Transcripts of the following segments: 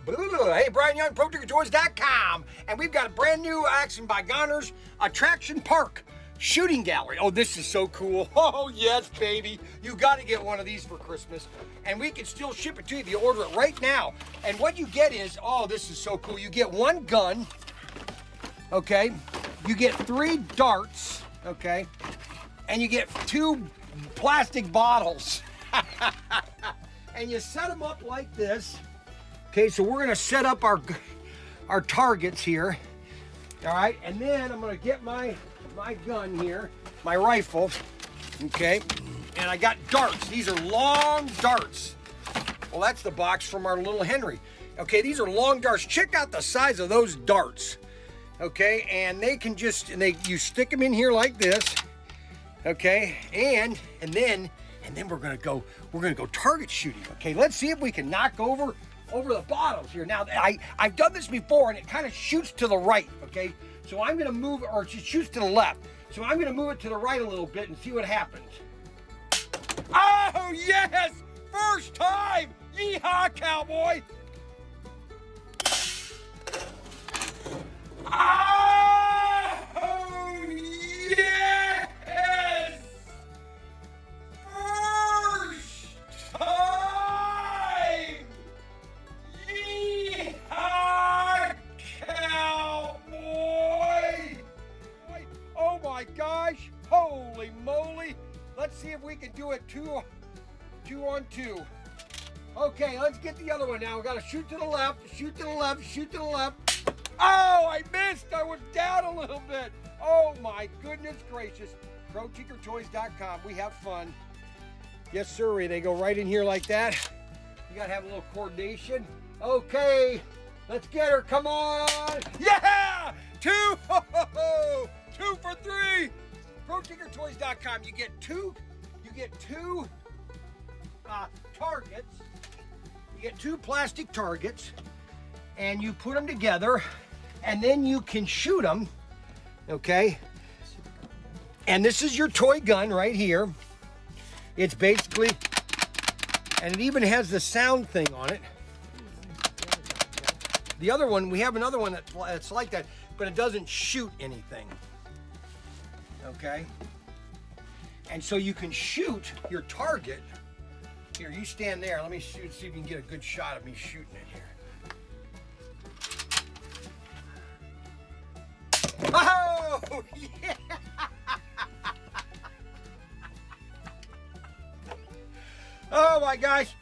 Hey, Brian Young, ProTinkerToys.com, and we've got a brand new action by Gonher's Attraction Park Shooting Gallery. Oh, this is so cool. Oh, yes, baby. You got to get one of these for Christmas, and we can still ship it to you if you order it right now. And what you get is, oh, this is so cool. You get one gun, okay? You get 3 darts, okay? And you get 2 plastic bottles. And you set them up like this. Okay, so we're gonna set up our targets here. All right, and then I'm gonna get my gun here, my rifle, okay? And I got darts. These are long darts. Well, that's the box from our little Henry. Okay, these are long darts. Check out the size of those darts. Okay, and they can just, you stick them in here like this. Okay, and then we're gonna go target shooting. Okay, let's see if we can knock over the bottles here. Now, I've done this before, and it kind of shoots to the right. Okay, so I'm gonna move, or it shoots to the left. So I'm gonna move it to the right a little bit and see what happens. Oh yes, first time! Yeehaw, cowboy! Oh yes! My gosh, holy moly. Let's see if we can do it two on two. Okay, let's get the other one now. We gotta shoot to the left, shoot to the left, shoot to the left. Oh, I missed. I was down a little bit. Oh my goodness gracious. ProTinkerToys.com. We have fun. Yes, sir. They go right in here like that. You gotta have a little coordination. Okay, let's get her. Come on. Yeah! 2 for 3. ProTinkerToys.com. You get two targets. You get 2 plastic targets, and you put them together, and then you can shoot them. Okay. And this is your toy gun right here. It's basically, and it even has the sound thing on it. The other one, we have another one that's like that, but it doesn't shoot anything. Okay? And so you can shoot your target. Here, you stand there. Let me shoot, see if you can get a good shot of me shooting it here. Oh, yeah! Oh my gosh,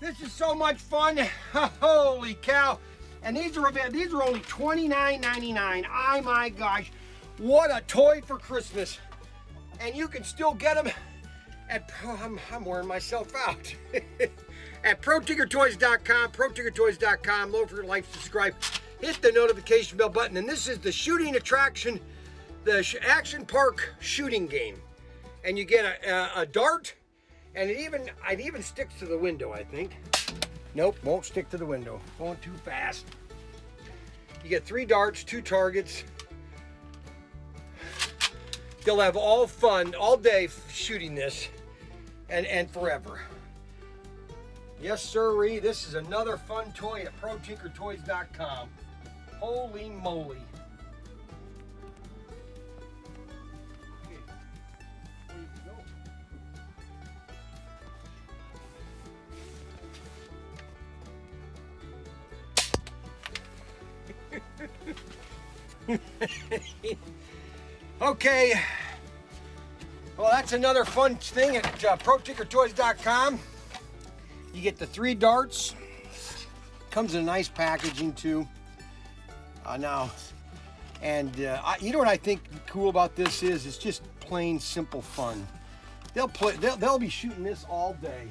this is so much fun. Holy cow. And these are only $29.99. Oh my gosh, what a toy for Christmas. And you can still get them at, I'm wearing myself out, at ProTinkerToys.com, ProTinkerToys.com. Look, like, subscribe, hit the notification bell button. And this is the shooting attraction, the Action Park shooting game. And you get a dart, and it even sticks to the window, I think. Nope, won't stick to the window. Going too fast. You get 3 darts, 2 targets. They'll have all fun all day shooting this and forever. Yes, sirree, this is another fun toy at ProTinkerToys.com. Holy moly. Okay, where you go? Okay, well, that's another fun thing at ProTinkerToys.com. You get the 3 darts. Comes in a nice packaging too. Now, and you know what I think cool about this is? It's just plain simple fun. They'll be shooting this all day,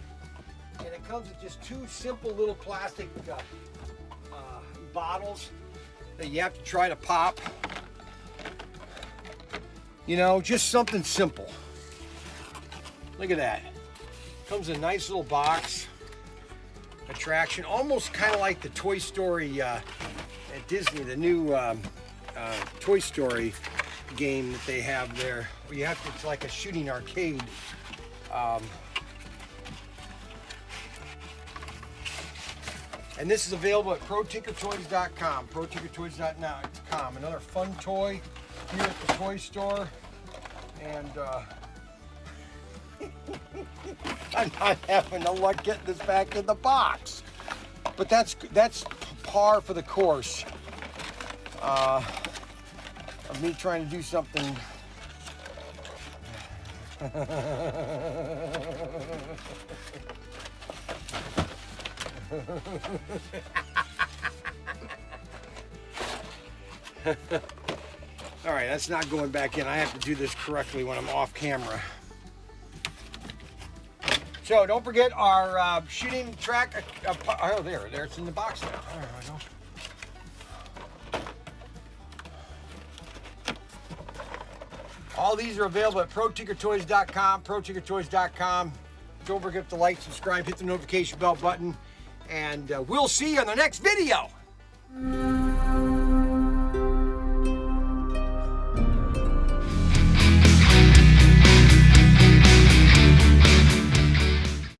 and it comes with just 2 simple little plastic bottles that you have to try to pop. You know, just something simple. Look at that. Comes in a nice little box. Attraction, almost kind of like the Toy Story at Disney, the new Toy Story game that they have there. Where you have to, it's like a shooting arcade. And this is available at ProTinkerToys.com, ProTinkerToys.com. Another fun toy here at the toy store. And I'm not having no luck getting this back in the box. But that's par for the course of me trying to do something. All right, that's not going back in. I have to do this correctly when I'm off camera. So don't forget our shooting track. Oh, there, it's in the box now. There we go. All these are available at ProTinkerToys.com, ProTinkerToys.com. Don't forget to like, subscribe, hit the notification bell button, and we'll see you on the next video.